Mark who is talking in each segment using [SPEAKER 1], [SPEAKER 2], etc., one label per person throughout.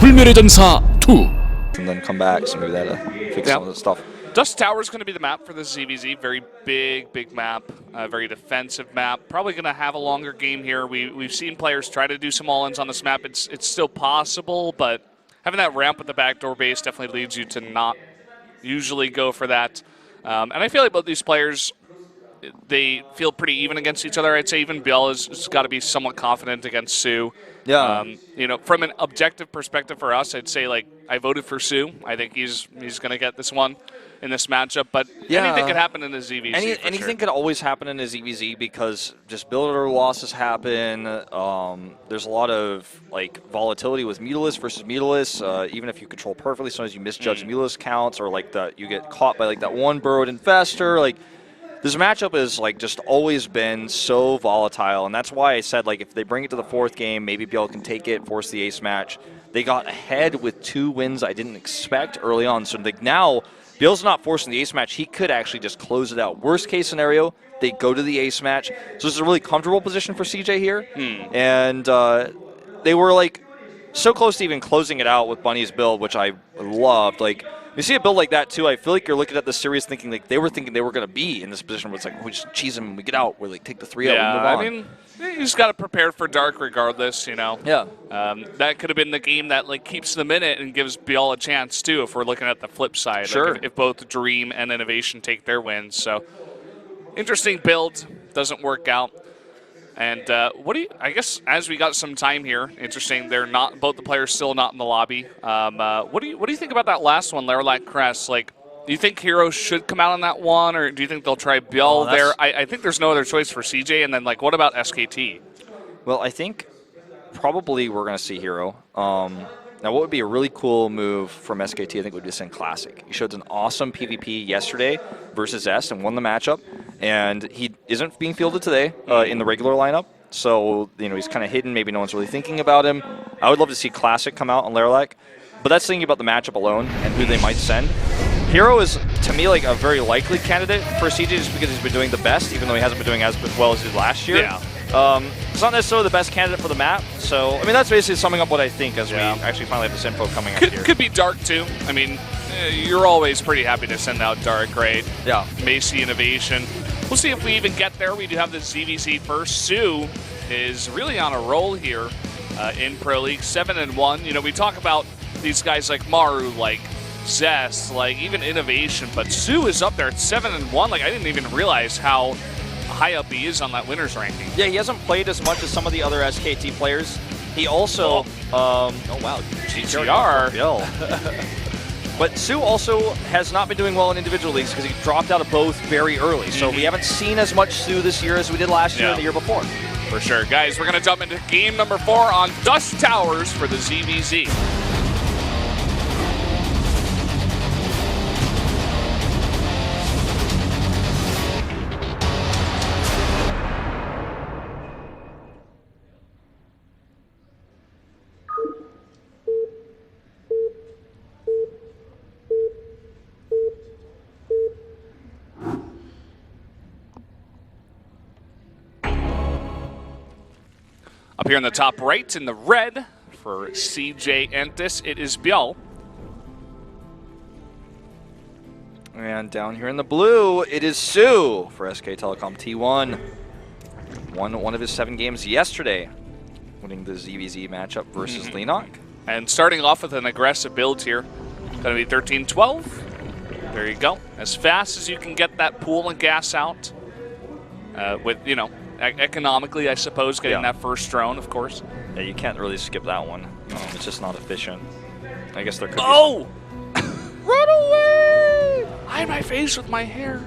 [SPEAKER 1] 불멸의 전사 2.
[SPEAKER 2] And then come back, so maybe that'll fix some of the stuff.
[SPEAKER 3] Dusk Tower is going to be the map for the ZVZ. Very big map, very defensive map. Probably going to have a longer game here. We've seen players try to do some all-ins on this map. It's still possible, but having that ramp with the backdoor base definitely leads you to not usually go for that. And I feel like both these players, they feel pretty even against each other. I'd say even ByuL has got to be somewhat confident against soO.
[SPEAKER 2] Yeah.
[SPEAKER 3] You know, from an objective perspective for us, I'd say, like, I voted for soO. I think he's going to get this one in this matchup. But anything could happen in the ZVZ.
[SPEAKER 2] Anything could always happen in a ZVZ because just builder losses happen. There's a lot of, like, volatility with Mutalist versus Mutalist. Even if you control perfectly, sometimes you misjudge Mutalist counts, or, like, you get caught by, like, that one burrowed infestor. Like, this matchup has, like, just always been so volatile, and that's why I said, like, if they bring it to the fourth game, maybe ByuL can take it, force the ace match. They got ahead with 2 wins I didn't expect early on, so, like, now ByuL's not forcing the ace match. He could actually just close it out. Worst case scenario, they go to the ace match. So this is a really comfortable position for CJ here, and they were, like, so close to even closing it out with Bunny's build, which I loved. Like, you see a build like that, too, I feel like you're looking at the series thinking, like, they were thinking they were going to be in this position where it's like, we just cheese them and we get out. We, like, take the 3 out and move on.
[SPEAKER 3] I mean, you just got to prepare for Dark regardless, you know.
[SPEAKER 2] Yeah.
[SPEAKER 3] That could have been the game that, like, keeps them in it and gives ByuL a chance, too, if we're looking at the flip side.
[SPEAKER 2] Sure.
[SPEAKER 3] Like if both Dream and Innovation take their wins. So, interesting build. Doesn't work out. And what do you? I guess as we got some time here, interesting. They're not both the players still not in the lobby. What do you think about that last one, Laralac Crest? Like, do you think Hero should come out on that one, or do you think they'll try ByuL there? I think there's no other choice for CJ. And then, like, what about SKT?
[SPEAKER 2] Well, I think probably we're going to see Hero. Now, what would be a really cool move from SKT, I think, would be to send Classic. He showed an awesome PvP yesterday versus S and won the matchup. And he isn't being fielded today in the regular lineup. So, you know, he's kind of hidden. Maybe no one's really thinking about him. I would love to see Classic come out on Laralac. But that's thinking about the matchup alone and who they might send. Hero is, to me, like a very likely candidate for CJ just because he's been doing the best, even though he hasn't been doing as well as he did last year.
[SPEAKER 3] Yeah.
[SPEAKER 2] It's not necessarily the best candidate for the map, so I mean that's basically summing up what I think as we actually finally have this info coming up here.
[SPEAKER 3] Could be Dark too. I mean, you're always pretty happy to send out Dark, right?
[SPEAKER 2] Yeah.
[SPEAKER 3] Macy Innovation. We'll see if we even get there. We do have the ZVZ first. soO is really on a roll here in Pro League, 7-1. You know, we talk about these guys like Maru, like Zest, like even Innovation, but soO is up there at 7-1. Like, I didn't even realize how high up he is on that winners ranking.
[SPEAKER 2] Yeah, he hasn't played as much as some of the other SKT players. He also, oh wow,
[SPEAKER 3] GTR.
[SPEAKER 2] But soO also has not been doing well in individual leagues because he dropped out of both very early. So we haven't seen as much soO this year as we did last year and the year before.
[SPEAKER 3] For sure. Guys, we're going to jump into game number 4 on Dusk Towers for the ZVZ. Up here in the top right in the red for CJ Entis, it is ByuL.
[SPEAKER 2] And down here in the blue, it is soO for SK Telecom T1. Won one of his 7 games yesterday, winning the ZVZ matchup versus Lenok.
[SPEAKER 3] And starting off with an aggressive build here. Going to be 13-12. There you go. As fast as you can get that pool and gas out. With, you know, economically, I suppose, getting that first drone, of course.
[SPEAKER 2] Yeah, you can't really skip that one. It's just not efficient. I guess there could be
[SPEAKER 3] Run away! Hide my face with my hair.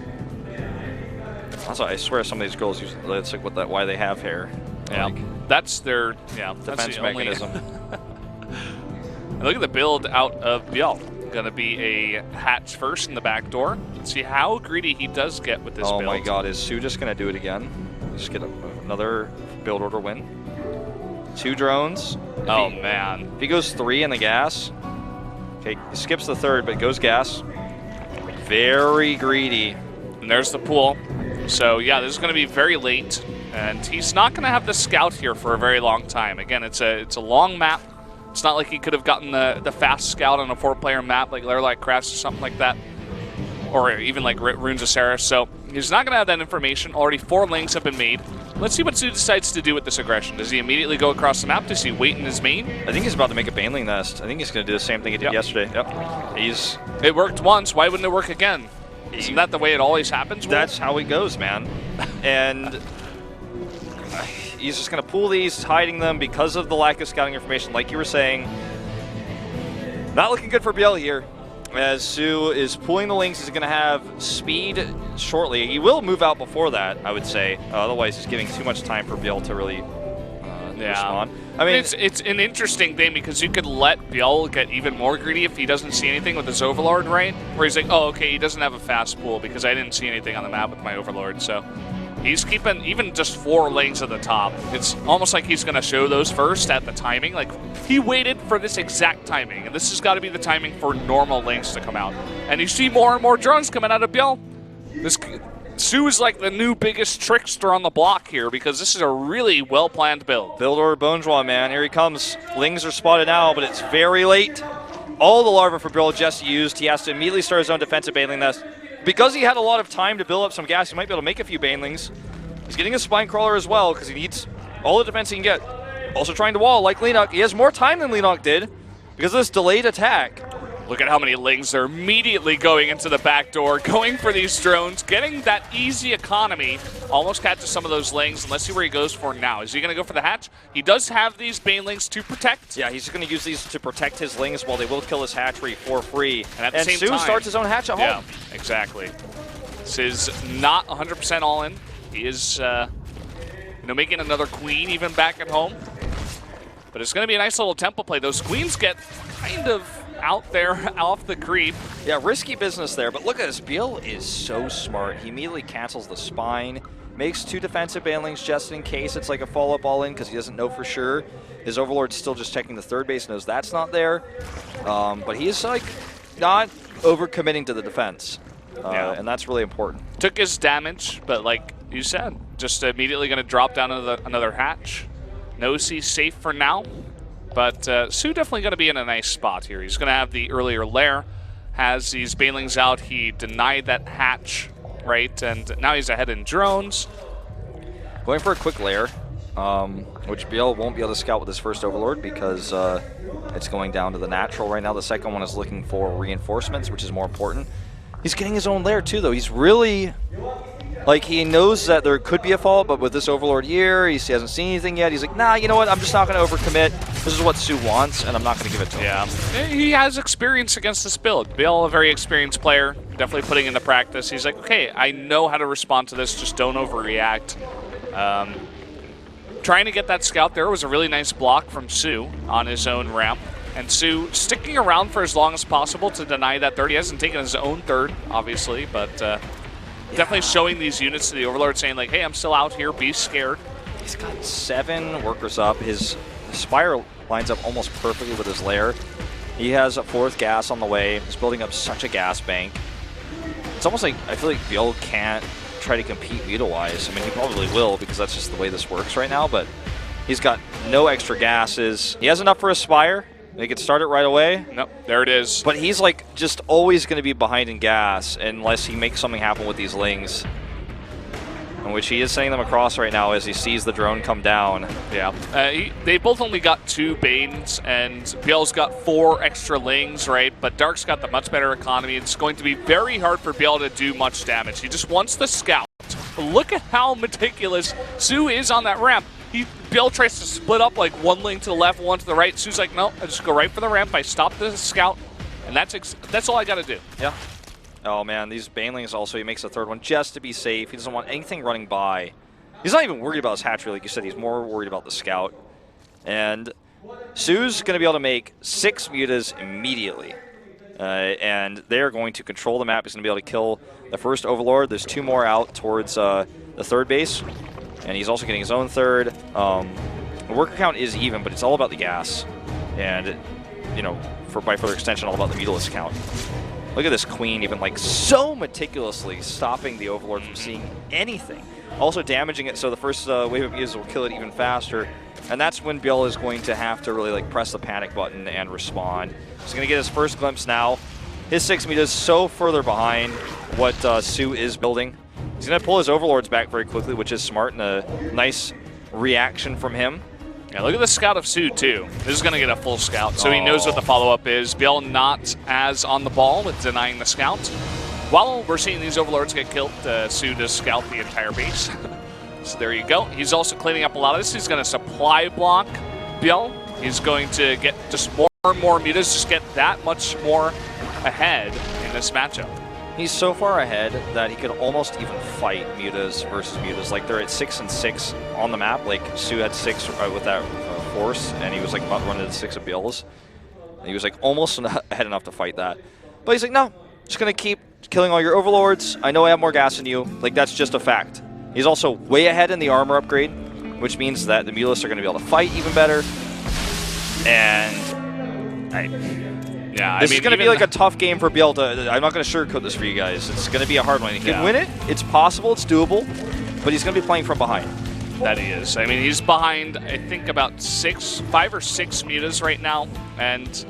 [SPEAKER 2] Also, I swear some of these girls use, it's like why they have hair.
[SPEAKER 3] Yeah,
[SPEAKER 2] like,
[SPEAKER 3] that's their
[SPEAKER 2] defense mechanism.
[SPEAKER 3] And look at the build out of ByuL. Going to be a hatch first in the back door. Let's see how greedy he does get with this build.
[SPEAKER 2] Oh my god, is soO just going to do it again? Just get another build order win. 2 drones.
[SPEAKER 3] Man.
[SPEAKER 2] If he goes 3 in the gas, okay, he skips the 3rd, but goes gas. Very greedy.
[SPEAKER 3] And there's the pool. So yeah, this is going to be very late, and he's not going to have the scout here for a very long time. Again, it's a long map. It's not like he could have gotten the fast scout on a 4-player map like Lairlight Crafts or something like that, or even like Runes of Seraph. So he's not going to have that information. Already 4 links have been made. Let's see what soO decides to do with this aggression. Does he immediately go across the map? Does he wait in his main?
[SPEAKER 2] I think he's about to make a baneling nest. I think he's going to do the same thing he did yesterday. Yep.
[SPEAKER 3] It worked once. Why wouldn't it work again? Isn't that the way it always happens?
[SPEAKER 2] That's how it goes, man. And he's just going to pull these, hiding them because of the lack of scouting information, like you were saying. Not looking good for ByuL here. As soO is pulling the links, he's going to have speed shortly. He will move out before that, I would say. Otherwise, he's giving too much time for ByuL to really respond. I mean,
[SPEAKER 3] it's an interesting thing because you could let ByuL get even more greedy if he doesn't see anything with his Overlord, right? Where he's like, oh, okay, he doesn't have a fast pool because I didn't see anything on the map with my Overlord. So he's keeping even just 4 lanes at the top. It's almost like he's going to show those first at the timing. Like, he waited for this exact timing, and this has got to be the timing for normal lanes to come out. And you see more and more drones coming out of ByuL. soO is like the new biggest trickster on the block here because this is a really well-planned build.
[SPEAKER 2] Builder Bonejoie, man. Here he comes. Lings are spotted now, but it's very late. All the larvae for ByuL just used. He has to immediately start his own defensive baneling nest. Because he had a lot of time to build up some gas, he might be able to make a few banelings. He's getting a spine crawler as well because he needs all the defense he can get. Also trying to wall like Leenock. He has more time than Leenock did because of this delayed attack.
[SPEAKER 3] Look at how many lings are immediately going into the back door, going for these drones, getting that easy economy. Almost catches some of those lings, and let's see where he goes for now. Is he going to go for the hatch? He does have these banelings to protect.
[SPEAKER 2] Yeah, he's going to use these to protect his lings while they will kill his hatchery for free.
[SPEAKER 3] And at the same
[SPEAKER 2] soO
[SPEAKER 3] time,
[SPEAKER 2] starts his own hatch at home.
[SPEAKER 3] Yeah, exactly. This is not 100% all in. He is, making another queen even back at home. But it's going to be a nice little temple play. Those queens get kind of out there off the creep.
[SPEAKER 2] Yeah, risky business there, but look at this. ByuL is so smart. He immediately cancels the spine, makes 2 defensive banelings just in case it's like a follow-up all-in because he doesn't know for sure. His Overlord's still just checking the third base, knows that's not there. But he's like not overcommitting to the defense. And that's really important.
[SPEAKER 3] Took his damage, but like you said, just immediately going to drop down another hatch. No-C safe for now. But soO definitely going to be in a nice spot here. He's going to have the earlier lair, has these banelings out. He denied that hatch, right? And now he's ahead in drones.
[SPEAKER 2] Going for a quick lair, which ByuL won't be able to scout with his first Overlord because it's going down to the natural right now. The second one is looking for reinforcements, which is more important. He's getting his own lair too, though. He's really... Like, he knows that there could be a fault, but with this Overlord here, he hasn't seen anything yet. He's like, nah, you know what? I'm just not going to overcommit. This is what soO wants, and I'm not going to give it to him.
[SPEAKER 3] Yeah, he has experience against this build. ByuL, a very experienced player, definitely putting into practice. He's like, okay, I know how to respond to this. Just don't overreact. Trying to get that scout there was a really nice block from soO on his own ramp. And soO sticking around for as long as possible to deny that third. He hasn't taken his own third, obviously, but... definitely showing these units to the Overlord, saying like, hey, I'm still out here, be scared.
[SPEAKER 2] He's got 7 workers up. His Spire lines up almost perfectly with his lair. He has a 4th gas on the way. He's building up such a gas bank. It's almost like, I feel like ByuL can't try to compete meter-wise. I mean, he probably will because that's just the way this works right now, but he's got no extra gases. He has enough for a Spire. They could start it right away.
[SPEAKER 3] Nope, there it is.
[SPEAKER 2] But he's like just always going to be behind in gas unless he makes something happen with these lings. In which he is sending them across right now as he sees the drone come down.
[SPEAKER 3] Yeah, they both only got 2 Banes, and ByuL's got 4 extra lings, right? But Dark's got the much better economy. It's going to be very hard for ByuL to do much damage. He just wants the scout. But look at how meticulous soO is on that ramp. ByuL tries to split up like 1 link to the left, 1 to the right. soO's like, no, I just go right for the ramp. I stop the scout, and that's all I got to do.
[SPEAKER 2] Yeah. Oh, man, these banelings also, he makes a 3rd one just to be safe. He doesn't want anything running by. He's not even worried about his hatchery, like you said. He's more worried about the scout. And soO's going to be able to make 6 mutas immediately. And they're going to control the map. He's going to be able to kill the first Overlord. There's 2 more out towards the 3rd base. And he's also getting his own 3rd. The worker count is even, but it's all about the gas. And, you know, by further extension, all about the Mutalisk count. Look at this Queen even like so meticulously stopping the Overlord from seeing anything. also damaging it so the first wave of mutas will kill it even faster. And that's when ByuL is going to have to really like press the panic button and respond. He's going to get his first glimpse now. His 6 mutas so further behind what soO is building. He's going to pull his overlords back very quickly, which is smart and a nice reaction from him.
[SPEAKER 3] Yeah, look at the scout of soO, too. This is going to get a full scout, so he knows what the follow-up is. ByuL not as on the ball with denying the scout. While we're seeing these overlords get killed, soO does scout the entire base. So there you go. He's also cleaning up a lot of this. He's going to supply block ByuL. He's going to get just more and more mutas, just get that much more ahead in this matchup.
[SPEAKER 2] He's so far ahead that he could almost even fight mutas versus mutas. Like they're at 6 and 6 on the map. Like soO had 6 with that force, and he was like about running to 6 of ByuL's. He was like almost ahead enough to fight that. But he's like, no, just gonna keep killing all your overlords. I know I have more gas than you. Like that's just a fact. He's also way ahead in the armor upgrade, which means that the mutalists are going to be able to fight even better. And this is going to be like a tough game for ByuL to. I'm not going to sugarcoat this for you guys. It's going to be a hard one. He can win it. It's possible. It's doable. But he's going to be playing from behind.
[SPEAKER 3] That he is. I mean, he's behind, I think, about 5 or 6 mutas right now. And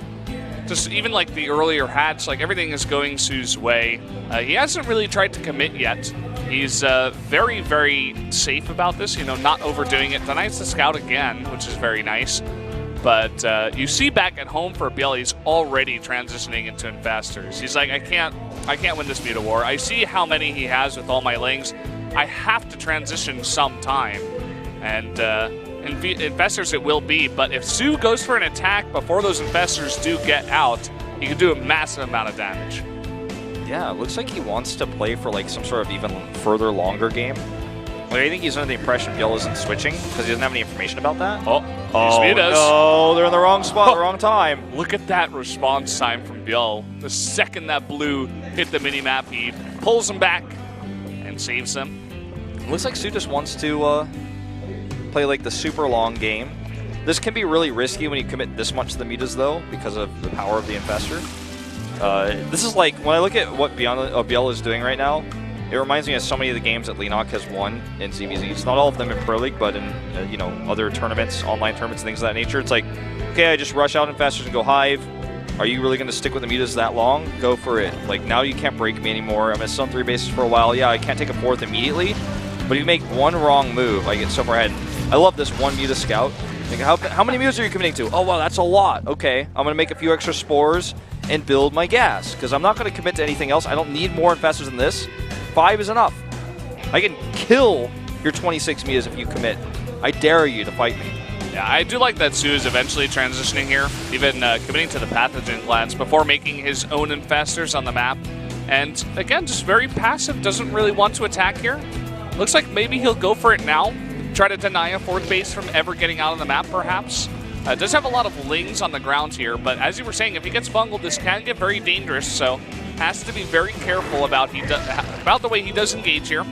[SPEAKER 3] just even like the earlier hatch, like everything is going soO's way. He hasn't really tried to commit yet. He's very, very safe about this, you know, not overdoing it. Denies the scout again, which is very nice. But you see back at home for ByuL, he's already transitioning into infestors. He's like, I can't win this muta war. I see how many he has with all my lings. I have to transition sometime. And infestors it will be, but if soO goes for an attack before those infestors do get out, he can do a massive amount of damage.
[SPEAKER 2] Yeah, it looks like he wants to play for like some sort of even further longer game. Like, I think he's under the impression ByuL isn't switching because he doesn't have any information about that.
[SPEAKER 3] Oh,
[SPEAKER 2] no, they're in the wrong spot, the wrong time.
[SPEAKER 3] Look at that response time from ByuL. The second that blue hit the minimap, he pulls them back and saves them.
[SPEAKER 2] Looks like soO just wants to play like the super long game. This can be really risky when you commit this much to the mutas though, because of the power of the infestor. This is like, when I look at what ByuL is doing right now, it reminds me of so many of the games that Lenok has won in ZVZ. It's not all of them in Pro League, but in you know, other tournaments, online tournaments, things of that nature. It's like, okay, I just rush out infestors and go hive. Are you really going to stick with the mutas that long? Go for it. Like, now you can't break me anymore. I'm going to sit on 3 bases for a while. Yeah, I can't take a 4th immediately, but if you make one wrong move, I get so far ahead. I love this one muta scout. Like, how many mutas are you committing to? Oh, wow, that's a lot. Okay, I'm going to make a few extra spores and build my gas, because I'm not going to commit to anything else. I don't need more infestors than this. 5 is enough. I can kill your 26 mutas if you commit. I dare you to fight me.
[SPEAKER 3] Yeah, I do like that soO is eventually transitioning here, even committing to the pathogen glands before making his own infestors on the map. And again, just very passive, doesn't really want to attack here. Looks like maybe he'll go for it now, try to deny a 4th base from ever getting out on the map, perhaps. Does have a lot of lings on the ground here, but as you were saying, if he gets bungled, this can get very dangerous, so has to be very careful about the way he does engage here.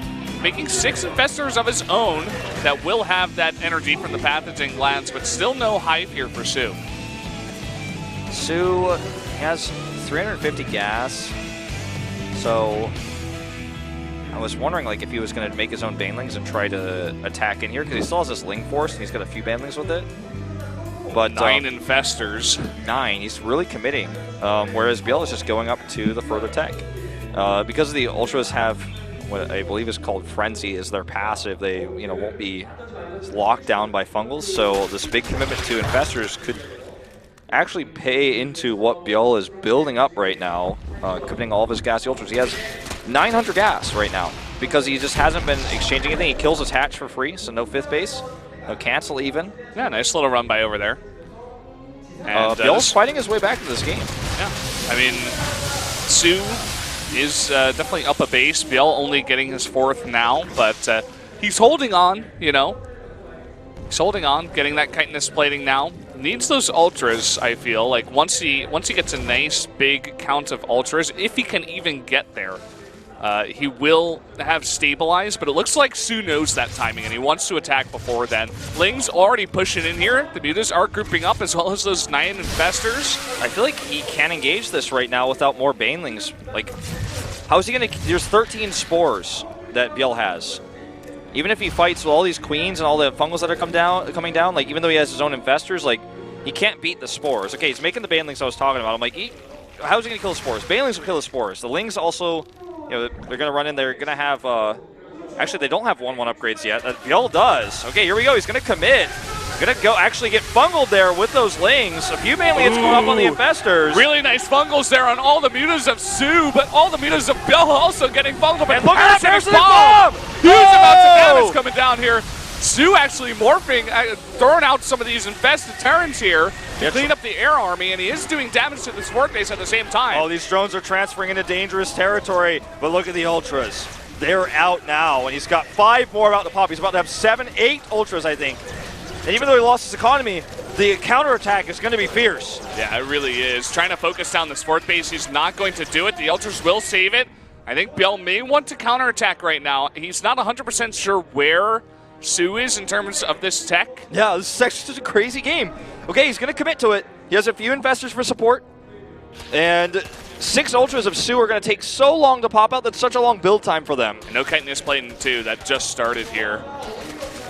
[SPEAKER 3] Making 6 infestors of his own that will have that energy from the pathogen glands, but still no hive here for soO.
[SPEAKER 2] soO has 350 gas, so I was wondering like if he was going to make his own banelings and try to attack in here, because he still has this ling force and he's got a few banelings with it. But
[SPEAKER 3] 9 infestors.
[SPEAKER 2] 9, he's really committing, whereas ByuL is just going up to the further tech. Because the Ultras have what I believe is called Frenzy is their passive, they won't be locked down by fungals, so this big commitment to infestors could actually pay into what ByuL is building up right now, committing all of his gassy Ultras. He has 900 gas right now because he just hasn't been exchanging anything. He kills his hatch for free, so no 5th base, no cancel even.
[SPEAKER 3] Yeah, nice little run by over there. And
[SPEAKER 2] ByuL's fighting his way back to this game.
[SPEAKER 3] Yeah, I mean, soO is definitely up a base. ByuL only getting his 4th now, but he's holding on, you know. He's holding on, getting that chitinous plating now. Needs those ultras, I feel. Like, once he gets a nice big count of ultras, if he can even get there, he will have stabilized, but it looks like soO knows that timing, and he wants to attack before then. Ling's already pushing in here. The mutas are grouping up, as well as those 9 infestors.
[SPEAKER 2] I feel like he can't engage this right now without more banelings. Like, how is he going to... There's 13 spores that ByuL has. even if he fights with all these queens and all the fungals that are coming down, like even though he has his own infestors, like he can't beat the spores. Okay, he's making the banelings I was talking about. I'm like, how's he gonna kill the spores? Banelings will kill the spores. The lings also, you know, they're gonna run in. They're gonna have. Actually, they don't have 1/1 upgrades yet. ByuL does. Okay, here we go. He's gonna commit. Gonna go actually get fungled there with those lings. A few mainly hits going up on the infestors.
[SPEAKER 3] Really nice fungals there on all the mutas of soO, but all the mutas of ByuL also getting fungled.
[SPEAKER 2] And look at that Parasitic Bomb!
[SPEAKER 3] Huge amounts of damage coming down here. soO actually morphing, throwing out some of these infested Terrans here to clean up the air army, and he is doing damage to the support base at the same time.
[SPEAKER 2] Oh, these drones are transferring into dangerous territory, but look at the Ultras. They're out now, and he's got 5 more about to pop. He's about to have 7, 8 Ultras, I think. And even though he lost his economy, the counterattack is going to be fierce.
[SPEAKER 3] Yeah, it really is. Trying to focus down the support base, he's not going to do it. The Ultras will save it. I think ByuL may want to counterattack right now. He's not 100% sure where soO is in terms of this tech.
[SPEAKER 2] Yeah, this is actually such a crazy game. Okay, he's going to commit to it. He has a few investors for support. And 6 Ultras of soO are going to take so long to pop out. That's such a long build time for them.
[SPEAKER 3] And no chitinous plating too, that just started here.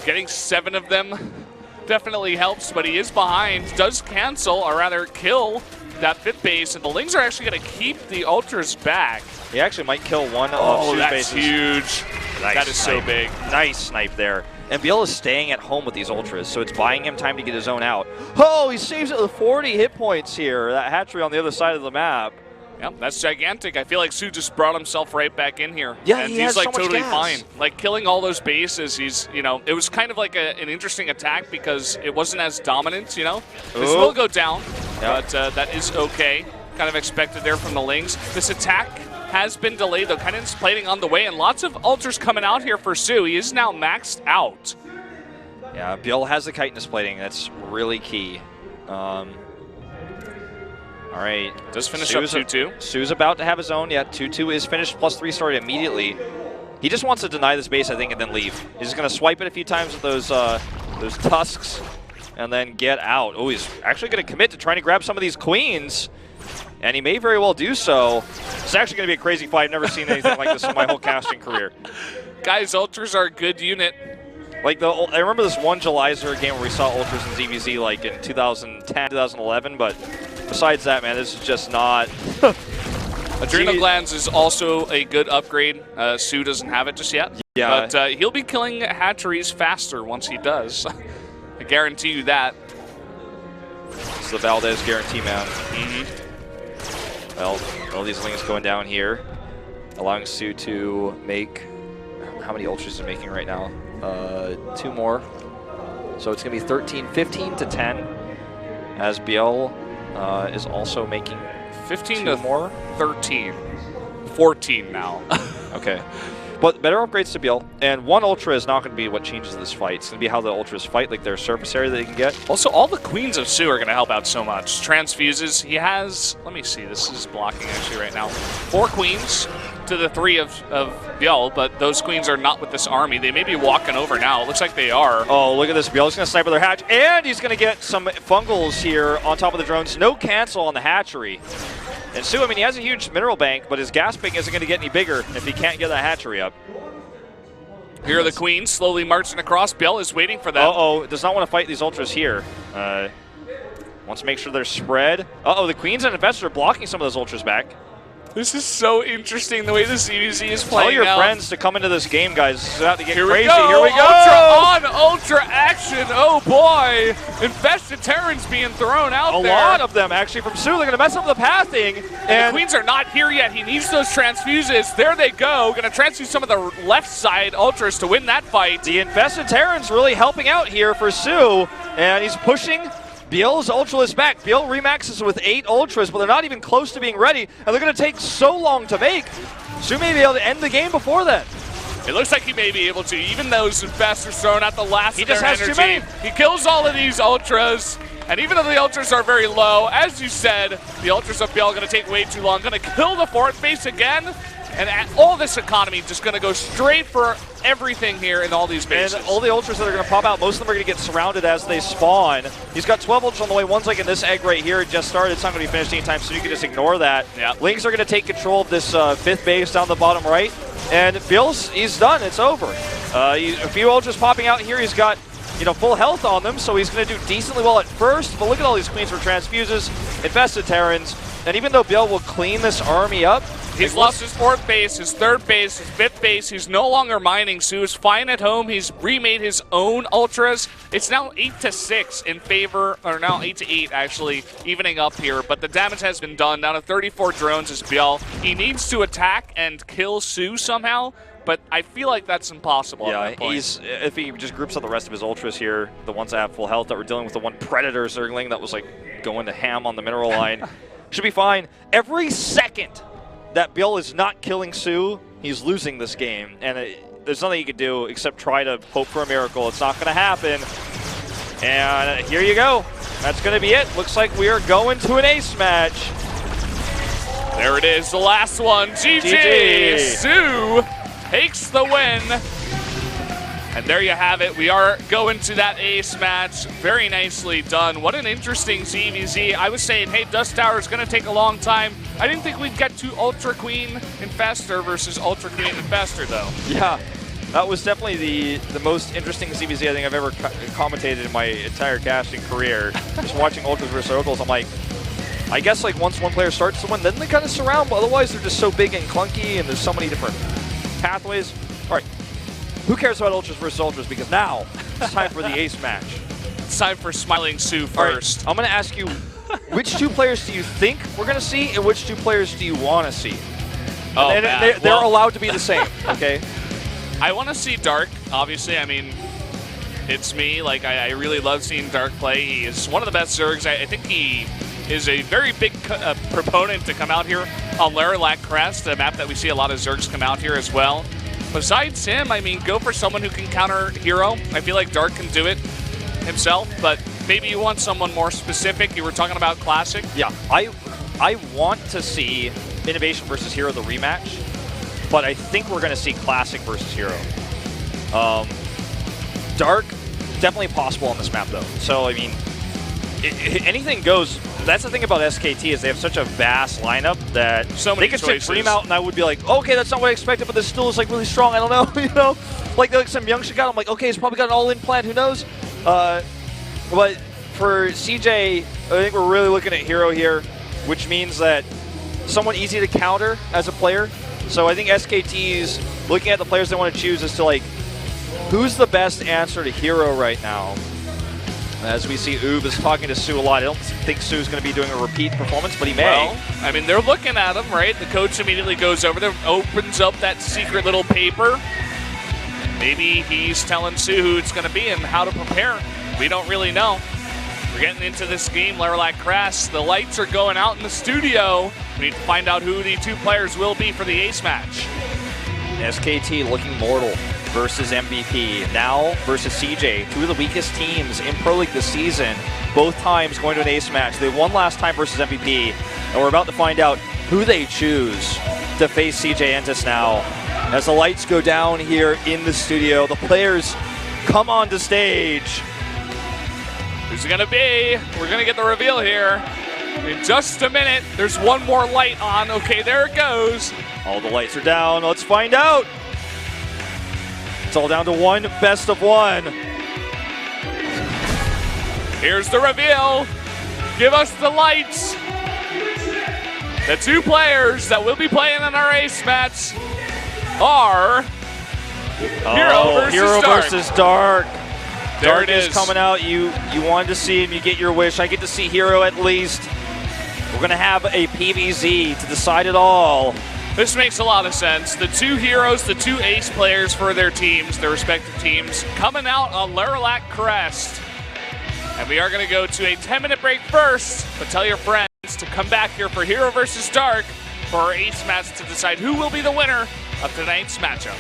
[SPEAKER 3] Getting 7 of them definitely helps, but he is behind. Does cancel, or rather kill, that 5th base, and the Lings are actually going to keep the Ultras back.
[SPEAKER 2] He actually might kill one of
[SPEAKER 3] soO's
[SPEAKER 2] bases.
[SPEAKER 3] Huge.
[SPEAKER 2] Nice
[SPEAKER 3] that is
[SPEAKER 2] snipe.
[SPEAKER 3] So big.
[SPEAKER 2] Nice snipe there. And ByuL is staying at home with these Ultras, so it's buying him time to get his own out. Oh, he saves it with 40 hit points here. That hatchery on the other side of the map.
[SPEAKER 3] Yep, that's gigantic. I feel like soO just brought himself right back in here.
[SPEAKER 2] Yeah,
[SPEAKER 3] and
[SPEAKER 2] he
[SPEAKER 3] he's
[SPEAKER 2] has
[SPEAKER 3] like
[SPEAKER 2] so much
[SPEAKER 3] totally
[SPEAKER 2] gas.
[SPEAKER 3] fine. Like killing all those bases, he's, you know, it was kind of like an interesting attack because it wasn't as dominant, you know. This will go down, but that is okay. Kind of expected there from the Lings. This attack has been delayed though, kind of plating on the way, and lots of Ultras coming out here for soO. He is now maxed out.
[SPEAKER 2] Yeah, ByuL has the chitinous plating. That's really key. All right.
[SPEAKER 3] Does finish up 2-2.
[SPEAKER 2] soO's about to have his own. Yeah, 2-2 is finished. +3 started immediately. He just wants to deny this base, I think, and then leave. He's just going to swipe it a few times with those Tusks and then get out. Oh, he's actually going to commit to trying to grab some of these queens, and he may very well do so. It's actually going to be a crazy fight. I've never seen anything like this in my whole casting career.
[SPEAKER 3] Guys, Ultras are a good unit.
[SPEAKER 2] Like I remember this one Julyzer game where we saw Ultras in ZVZ like in 2010, 2011, but besides that, man, this is just not.
[SPEAKER 3] Adrenal Glands is also a good upgrade. soO doesn't have it just yet.
[SPEAKER 2] Yeah.
[SPEAKER 3] But he'll be killing hatcheries faster once he does. I guarantee you that.
[SPEAKER 2] It's the Valdez guarantee, man. Well, all these Lings going down here, allowing soO to make. How many Ultras is he making right now? 2 more. So it's going to be 13, 15 to 10, as ByuL is also making
[SPEAKER 3] 15
[SPEAKER 2] 2
[SPEAKER 3] to
[SPEAKER 2] more.
[SPEAKER 3] 13. 14 now.
[SPEAKER 2] Okay. But better upgrades to ByuL, and 1 Ultra is not going to be what changes this fight. It's going to be how the Ultras fight, like their surface area that they can get.
[SPEAKER 3] Also, all the Queens of soO are going to help out so much. Transfuses, he has, let me see, this is blocking actually right now. 4 Queens to the 3 of ByuL, but those Queens are not with this army. They may be walking over now. It looks like they are.
[SPEAKER 2] Oh, look at this. ByuL's going to snipe with their hatch, and he's going to get some fungals here on top of the drones. No cancel on the hatchery. And soO, I mean, he has a huge mineral bank, but his gas bank isn't going to get any bigger if he can't get that hatchery up.
[SPEAKER 3] Here are the Queens slowly marching across. ByuL is waiting for them.
[SPEAKER 2] Uh-oh, does not want to fight these Ultras here. Wants to make sure they're spread. Uh-oh, the Queens and Investor are blocking some of those Ultras back.
[SPEAKER 3] This is so interesting the way the CVZ is playing.
[SPEAKER 2] Tell your
[SPEAKER 3] out.
[SPEAKER 2] friends to come into this game, guys. This is about to get
[SPEAKER 3] Here
[SPEAKER 2] crazy.
[SPEAKER 3] We go.
[SPEAKER 2] Here we go!
[SPEAKER 3] Ultra on Ultra action. Oh boy. Infested Terrans being thrown out
[SPEAKER 2] A
[SPEAKER 3] there.
[SPEAKER 2] lot of them, actually, from soO. They're going to mess up the pathing.
[SPEAKER 3] And the Queens are not here yet. He needs those transfuses. There they go. Going to transfuse some of the left side Ultras to win that fight.
[SPEAKER 2] The Infested Terrans really helping out here for soO, and he's pushing ByuL's Ultraless back. ByuL remaxes with 8 Ultras, but they're not even close to being ready, and they're going to take so long to make. soO may be able to end the game before then.
[SPEAKER 3] It looks like he may be able to. Even those Infestors throwing out the last
[SPEAKER 2] He
[SPEAKER 3] of their
[SPEAKER 2] just has
[SPEAKER 3] energy.
[SPEAKER 2] too many.
[SPEAKER 3] He kills all of these Ultras. And even though the Ultras are very low, as you said, the Ultras of ByuL going to take way too long. Going to kill the 4th base again. And all this economy just going to go straight for everything here in all these bases.
[SPEAKER 2] And all the Ultras that are going to pop out, most of them are going to get surrounded as they spawn. He's got 12 Ultras on the way. One's like in this egg right here. It just started. It's not going to be finished anytime soon. You can just ignore that.
[SPEAKER 3] Yeah.
[SPEAKER 2] Lings are going to take control of this 5th base down the bottom right. And ByuL's, he's done. It's over. A few ultras popping out here. He's got, full health on them, so he's going to do decently well at first. But look at all these queens for transfuses, infested Terrans, and even though ByuL will clean this army up,
[SPEAKER 3] he's lost his 4th base, his 3rd base, his 5th base. He's no longer mining. soO's fine at home. He's remade his own ultras. It's now 8-6 in favor, or now 8-8 actually, evening up here. But the damage has been done. Down to 34 drones is ByuL. He needs to attack and kill soO somehow, but I feel like that's impossible.
[SPEAKER 2] Yeah,
[SPEAKER 3] at that point.
[SPEAKER 2] if he just groups up the rest of his ultras here, the ones that have full health, that we're dealing with the one Predator circling that was like going to ham on the mineral line, should be fine. Every second that ByuL is not killing soO, he's losing this game. And there's nothing you can do except try to hope for a miracle. It's not going to happen. And here you go. That's going to be it. Looks like we are going to an ace match.
[SPEAKER 3] There it is, the last one. GG! soO takes the win. And there you have it. We are going to that ace match. Very nicely done. What an interesting ZVZ. I was saying, hey, Dusk Tower is going to take a long time. I didn't think we'd get to Ultra Queen Infestor versus Ultra Queen Infestor, though.
[SPEAKER 2] Yeah, that was definitely the most interesting ZVZ I think I've ever commentated in my entire casting career. Just watching Ultras versus Oracles, I'm like, I guess like once one player starts to win, then they kind of surround, but otherwise they're just so big and clunky, and there's so many different pathways. All right. Who cares about Ultras versus Ultras? Because now it's time for the ace match.
[SPEAKER 3] It's time for Smiling soO first.
[SPEAKER 2] Right, I'm going to ask you, which 2 players do you think we're going to see, and which 2 players do you want to see?
[SPEAKER 3] Oh,
[SPEAKER 2] they're allowed to be the same, okay?
[SPEAKER 3] I want to see Dark, obviously. I mean, it's me. Like, I really love seeing Dark play. He is one of the best Zergs. I think he is a very big proponent to come out here on Laralac Crest, a map that we see a lot of Zergs come out here as well. Besides him, I mean, go for someone who can counter Hero. I feel like Dark can do it himself, but maybe you want someone more specific. You were talking about Classic.
[SPEAKER 2] Yeah, I want to see Innovation versus Hero, the rematch, but I think we're going to see Classic versus Hero. Dark, definitely possible on this map, though. So, I mean, anything goes. That's the thing about SKT is they have such a vast lineup that
[SPEAKER 3] so many
[SPEAKER 2] they could
[SPEAKER 3] choices.
[SPEAKER 2] take Dream out and I would be like, okay, that's not what I expected, but this still is like really strong. I don't know, like some young shit got. I'm like, okay, he's probably got an all-in plan. Who knows? But for CJ, I think we're really looking at Hero here, which means that somewhat easy to counter as a player. So I think SKT's looking at the players they want to choose as to like, who's the best answer to Hero right now? As we see, Oob is talking to soO a lot. I don't think soO's going to be doing a repeat performance, but he may.
[SPEAKER 3] Well, I mean, they're looking at him, right? The coach immediately goes over there, opens up that secret little paper. Maybe he's telling soO who it's going to be and how to prepare. We don't really know. We're getting into this game, Laralac Crest. The lights are going out in the studio. We need to find out who the 2 players will be for the ace match.
[SPEAKER 2] SKT looking mortal versus MVP. Now versus CJ, 2 of the weakest teams in Pro League this season. Both times going to an ace match. They won last time versus MVP, and we're about to find out who they choose to face CJ Entis now. As the lights go down here in the studio, the players come onto stage.
[SPEAKER 3] Who's it gonna be? We're gonna get the reveal here in just a minute. There's one more light on. Okay, there it goes.
[SPEAKER 2] All the lights are down. Let's find out. It's all down to one best of 1.
[SPEAKER 3] Here's the reveal. Give us the lights. The 2 players that will be playing in our ace match are Hero versus Dark. There
[SPEAKER 2] Dark
[SPEAKER 3] it is.
[SPEAKER 2] Coming out. You wanted to see him. You get your wish. I get to see Hero at least. We're going to have a PVZ to decide it all.
[SPEAKER 3] This makes a lot of sense. The 2 heroes, the 2 ace players for their teams, their respective teams, coming out on Laralac Crest. And we are going to go to a 10-minute break first, but tell your friends to come back here for Hero versus Dark for our ace match to decide who will be the winner of tonight's matchup.